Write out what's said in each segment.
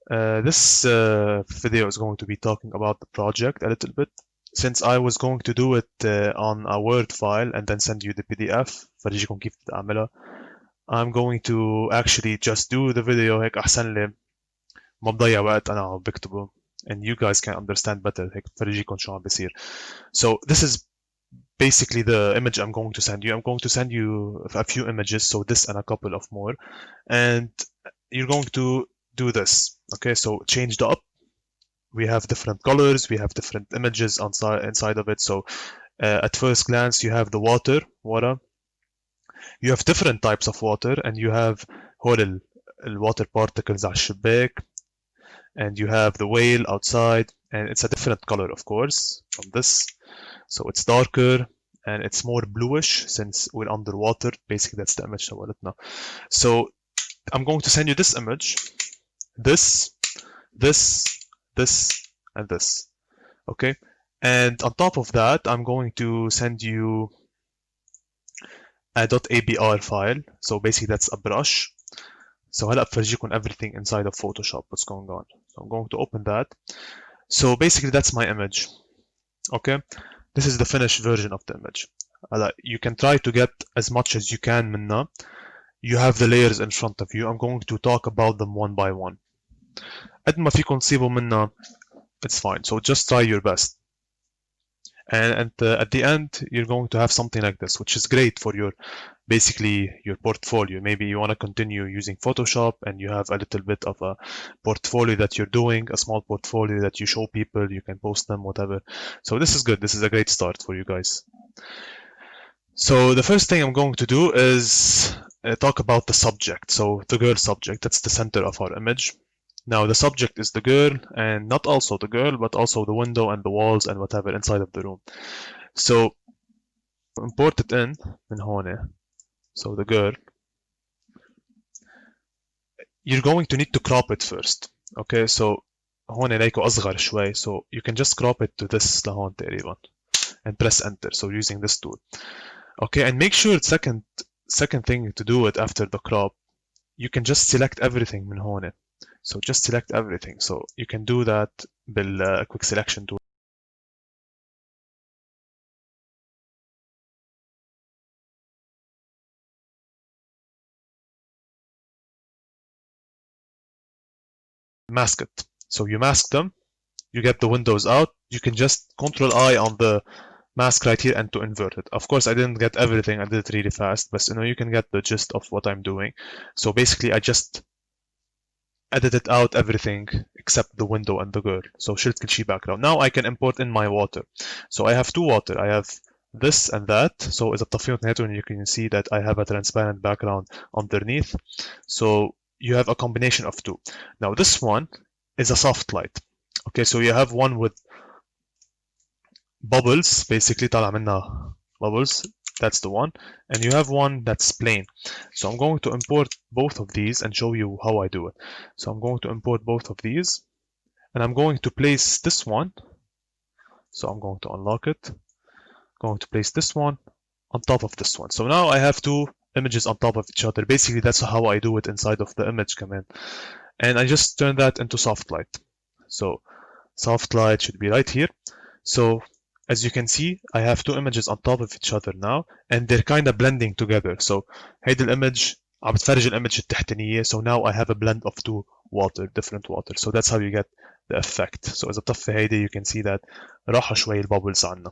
This video is going to be talking about the project a little bit. Since I was going to do it on a Word file and then send you the PDF فرجيكم كيف تعملها. I'm going to actually just do the video هيك أحسن لي ما بضيع وقت أنا عم بكتبه and you guys can understand better هيك فرجيكم شو عم بيصير. So this is basically the image I'm going to send you. I'm going to send you a few images, so this and a couple of more, and you're going to do this. Okay, so change the up. We have different colors, we have different images inside of it. So at first glance, you have the water. You have different types of water, and you have هول water particles على الشباك, and you have the whale outside, and it's a different color, of course, from this. So it's darker and it's more bluish since we're underwater. Basically, that's the image now. So I'm going to send you this image, this, and this. Okay, and on top of that, I'm going to send you a .abr file. So basically, that's a brush. So هلا بفرجيكم everything inside of Photoshop, what's going on. So I'm going to open that. So basically, that's my image. Okay, this is the finished version of the image. You can try to get as much as you can منها. You have the layers in front of you. I'm going to talk about them one by one. قد ما فيكم تصيبوا منها, it's fine. So just try your best. And at the end, you're going to have something like this, which is great for basically your portfolio. Maybe you want to continue using Photoshop and you have a little bit of a portfolio that you're doing, a small portfolio that you show people, you can post them, whatever. So this is good. This is a great start for you guys. So the first thing I'm going to do is talk about the subject. So the girl subject, that's the center of our image. Now the subject is the girl, and not also the girl, but also the window and the walls and whatever inside of the room. So import it in من هون. So the girl, you're going to need to crop it first. Okay, so هون ليكو أصغر شوي, so you can just crop it to this لهون تقريبا and press enter. So using this tool. Okay, and make sure second thing to do it after the crop, you can just select everything من هون. So just select everything. So you can do that بال quick selection tool. Mask it. So you mask them, you get the windows out, you can just Control I on the mask right here and to invert it. Of course, I didn't get everything, I did it really fast, but you can get the gist of what I'm doing. So basically, I just edited out everything except the window and the girl. So شلت كل شيء background. Now I can import in my water. So I have two water. I have this and that. So إذا بطفيهم اثنيناتهم, you can see that I have a transparent background underneath. So you have a combination of two. Now this one is a soft light. Okay, so you have one with bubbles, basically طالع منها bubbles. That's the one. And you have one that's plain. So I'm going to import both of these and show you how I do it. So I'm going to import both of these, and I'm going to place this one. So I'm going to unlock it. Going to place this one on top of this one. So now I have two images on top of each other. Basically, that's how I do it inside of the image command. And I just turn that into soft light. So soft light should be right here. So as you can see, I have two images on top of each other now, and they're kind of blending together. So هيدي الإيمج عم بتفرج الإيمج التحتانية. So now I have a blend of two different water. So that's how you get the effect. So إذا بطفي هيدي, you can see that راحة شوي البابلز عنا.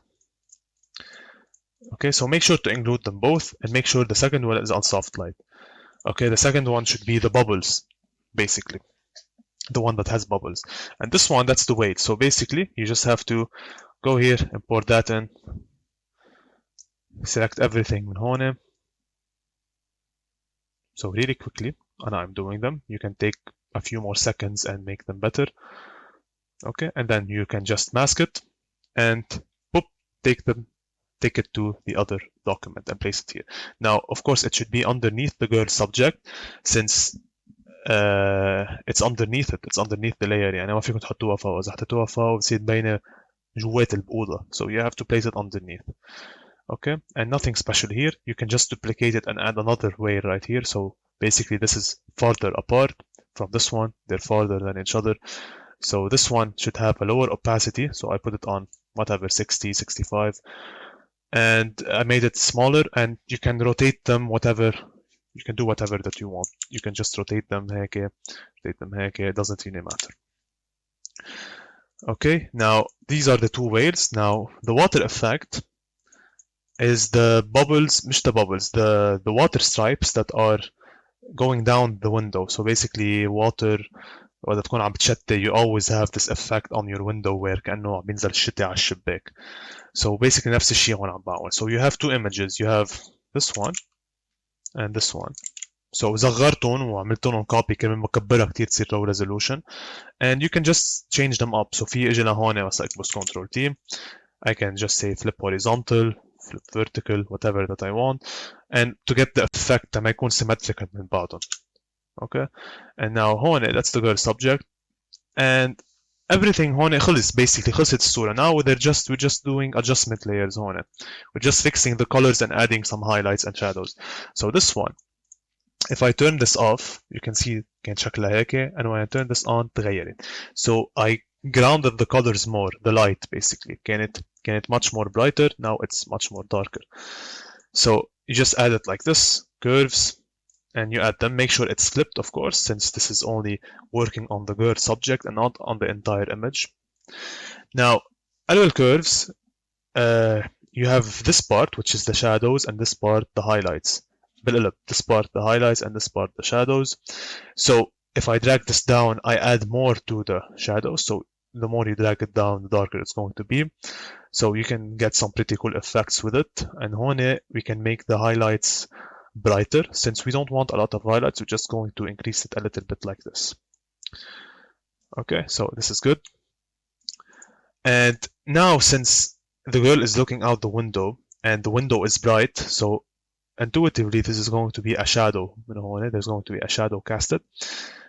Okay, so make sure to include them both, and make sure the second one is on soft light. Okay, the second one should be the bubbles, basically. The one that has bubbles. And this one, that's the weight. So basically, you just have to go here, import that in, select everything من هون. So really quickly, and I'm doing them. You can take a few more seconds and make them better. Okay, and then you can just mask it and boop, take it to the other document and place it here. Now, of course, it should be underneath the girl subject, since it's underneath it. It's underneath the layer. يعني ما فيكم تحطوها فوق. إذا حطيتوها فوق بتصير باينة جوات الأوضة. So you have to place it underneath. Okay, and nothing special here. You can just duplicate it and add another way right here. So basically, this is farther apart. from this one. They're farther than each other. So this one should have a lower opacity. So I put it on whatever, 60, 65. And I made it smaller, and you can rotate them whatever. You can do whatever that you want. You can just rotate them هيك, rotate them هيك. It doesn't really matter. Okay, now these are the two whales. Now the water effect is the bubbles, مش the bubbles, the water stripes that are going down the window. So basically water وقت تكون عم بتشتي, you always have this effect on your window where كأنه عم بينزل الشتي على الشباك. So basically نفس الشيء هون عم بعمل. So you have two images. You have this one and this one. So صغرتهم وعملت لهم copy كمان مكبرها كتير تصير low resolution. And you can just change them up. So في اجي لهون بس اكبس Ctrl T. I can just say flip horizontal, flip vertical, whatever that I want. And to get the effect ما يكون symmetrical من بعضهم. Okay. And now هون that's the girl subject. And everything هون خلص basically خلصت الصورة. Now we're just doing adjustment layers هون. We're just fixing the colors and adding some highlights and shadows. So this one, if I turn this off, you can see كان شكلها هيك, and when I turn this on تغيرت. So I grounded the colors more, the light basically. كانت much more brighter, now it's much more darker. So you just add it like this, curves, and you add them. Make sure it's flipped, of course, since this is only working on the girl subject and not on the entire image. Now, annual curves, you have this part, which is the shadows, and this part, the highlights. This part, the highlights, and this part, the shadows. So if I drag this down, I add more to the shadows. So the more you drag it down, the darker it's going to be. So you can get some pretty cool effects with it. And هون we can make the highlights brighter. Since we don't want a lot of highlights, we're just going to increase it a little bit like this. Okay, so this is good. And now since the girl is looking out the window and the window is bright, so intuitively this is going to be a shadow. There's going to be a shadow casted.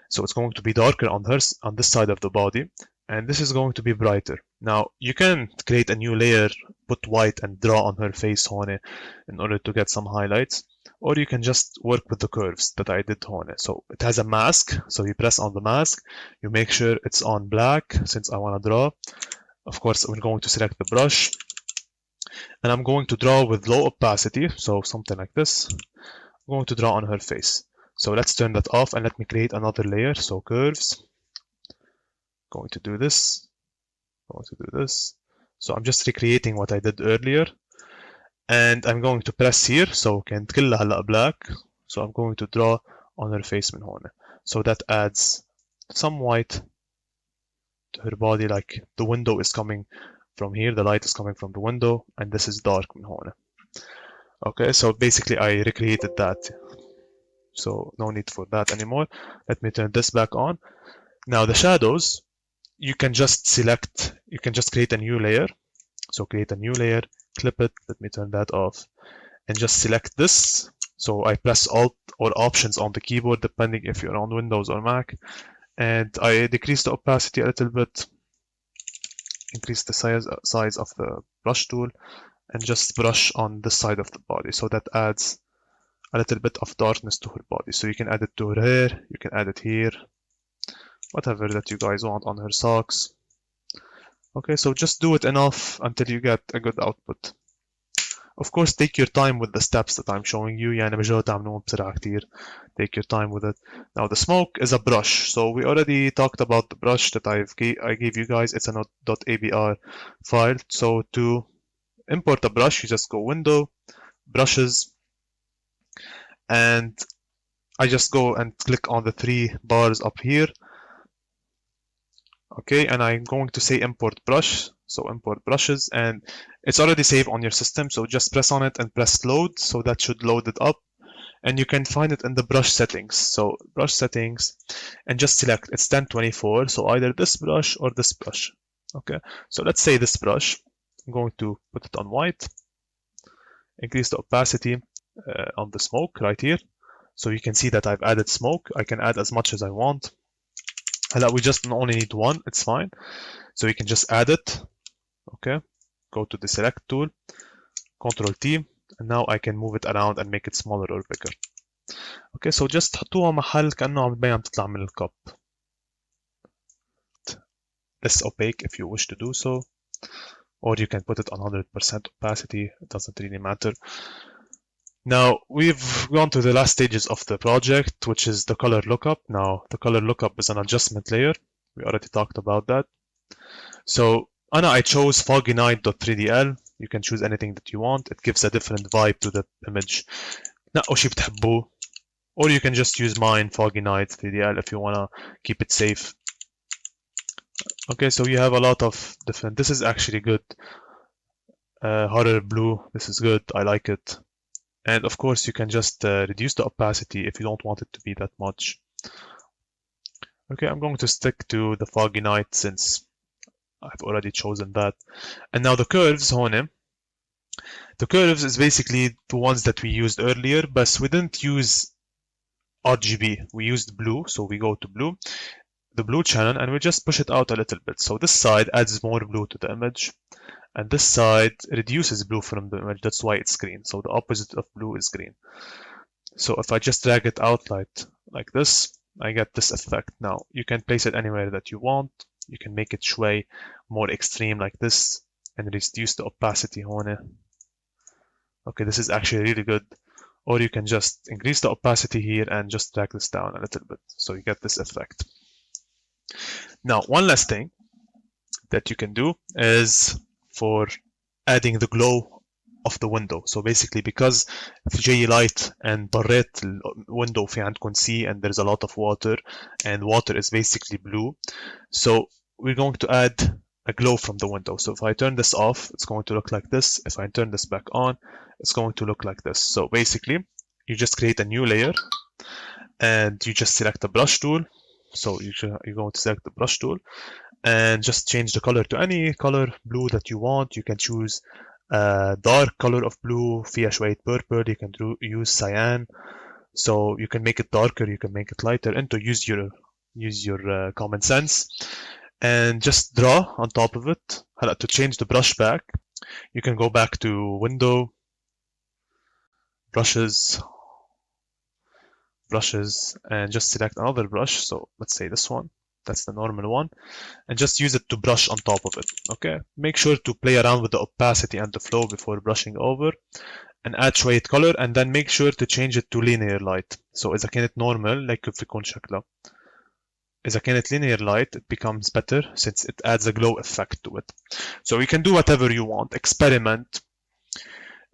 So it's going to be darker on this side of the body, and this is going to be brighter. Now you can create a new layer, put white and draw on her face هون in order to get some highlights, or you can just work with the curves that I did هون. So it has a mask, so you press on the mask, you make sure it's on black since I want to draw. Of course, we're going to select the brush, and I'm going to draw with low opacity, so something like this. I'm going to draw on her face. So let's turn that off and let me create another layer. So curves, going to do this, going to do this. So I'm just recreating what I did earlier, and I'm going to press here. So كانت كلها هلا black. So I'm going to draw on her face من هون. So that adds some white to her body, like the window is coming from here, the light is coming from the window, and this is dark من هون. Okay, so basically I recreated that. So no need for that anymore. Let me turn this back on. Now the shadows, you can just select, you can just create a new layer. So create a new layer, clip it, let me turn that off, and just select this. So I press Alt or Options on the keyboard, depending if you're on Windows or Mac. And I decrease the opacity a little bit, increase the size of the brush tool, and just brush on this side of the body. So that adds a little bit of darkness to her body. So you can add it to her hair, you can add it here, whatever that you guys want on her socks. Okay, so just do it enough until you get a good output. Of course, take your time with the steps that I'm showing you. يعني مش تعملوهم بسرعة كتير. Take your time with it. Now the smoke is a brush. So we already talked about the brush that I gave you guys. It's a .abr file. So to import a brush, you just go Window, Brushes, and I just go and click on the three bars up here. Okay, and I'm going to say import brush. So import brushes, and it's already saved on your system. So just press on it and press load. So that should load it up, and you can find it in the brush settings. So brush settings, and just select it's 1024. So either this brush or this brush. Okay, so let's say this brush. I'm going to put it on white, increase the opacity on the smoke right here. So you can see that I've added smoke. I can add as much as I want. We just only need one, it's fine. So you can just add it. Okay, go to the select tool, Ctrl T, and now I can move it around and make it smaller or bigger. اوكي so just تحطوها محل كأنه عم تبين عم تطلع من الكب. less opaque if you wish to do so, or you can put it on 100% opacity, it doesn't really matter. Now we've gone to the last stages of the project, which is the color lookup. Now the color lookup is an adjustment layer. We already talked about that. So I chose foggy night.3dl. You can choose anything that you want. It gives a different vibe to the image. نقوا شي بتحبوه. Or you can just use mine, foggy night 3dl, if you wanna keep it safe. Okay, so you have a lot of different. This is actually good. Horror blue. This is good. I like it. And of course, you can just reduce the opacity if you don't want it to be that much. Okay, I'm going to stick to the foggy night since I've already chosen that. And now the curves, هون. The curves is basically the ones that we used earlier, but we didn't use RGB. We used blue, so we go to blue, the blue channel, and we just push it out a little bit. So this side adds more blue to the image, and this side reduces blue from the image. That's why it's green. So the opposite of blue is green. So if I just drag it out like this, I get this effect. Now you can place it anywhere that you want. You can make it sway more extreme like this and reduce the opacity هون. Okay, this is actually really good. Or you can just increase the opacity here and just drag this down a little bit. So you get this effect. Now, one last thing that you can do is for adding the glow of the window. So basically, because في جاي light and بريت الويندو في عندكم sea and there's a lot of water and water is basically blue. So we're going to add a glow from the window. So if I turn this off, it's going to look like this. If I turn this back on, it's going to look like this. So basically, you just create a new layer and you just select the brush tool. So you're going to select the brush tool and just change the color to any color blue that you want. You can choose a dark color of blue, فيها شوية purple. You can use cyan. So you can make it darker, you can make it lighter, and to use your common sense. And just draw on top of it. To change the brush back, you can go back to window, brushes, and just select another brush. So let's say this one, that's the normal one, and just use it to brush on top of it. Okay, make sure to play around with the opacity and the flow before brushing over, and add شوية color, and then make sure to change it to linear light. So إذا كانت normal like كيف يكون شكلها. إذا كانت linear light, it becomes better since it adds a glow effect to it. So you can do whatever you want, experiment.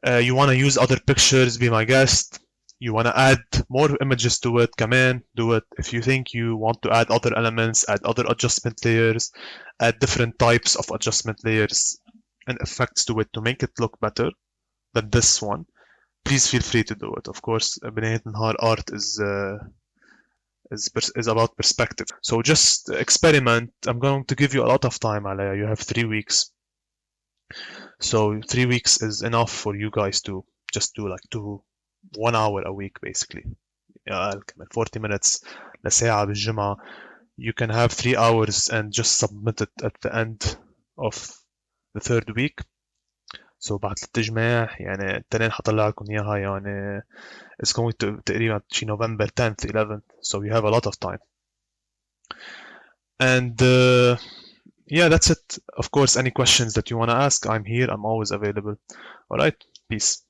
You want to use other pictures, be my guest. You want to add more images to it, كمان, do it. If you think you want to add other elements, add other adjustment layers, add different types of adjustment layers and effects to it to make it look better than this one, please feel free to do it. Of course, بنهاية النهار art is about perspective. So just experiment. I'm going to give you a lot of time, Alaya. You have 3 weeks. So 3 weeks is enough for you guys to just do like 1 hour a week basically. 40 minutes لساعة بالجمعة. You can have 3 hours and just submit it at the end of the 3rd week. So بعد التجميع يعني التنين حطلع لكم إياها يعني it's going to تقريبا شي November 10th 11th. So you have a lot of time. And yeah, that's it. Of course, any questions that you want to ask, I'm here. I'm always available. All right. Peace.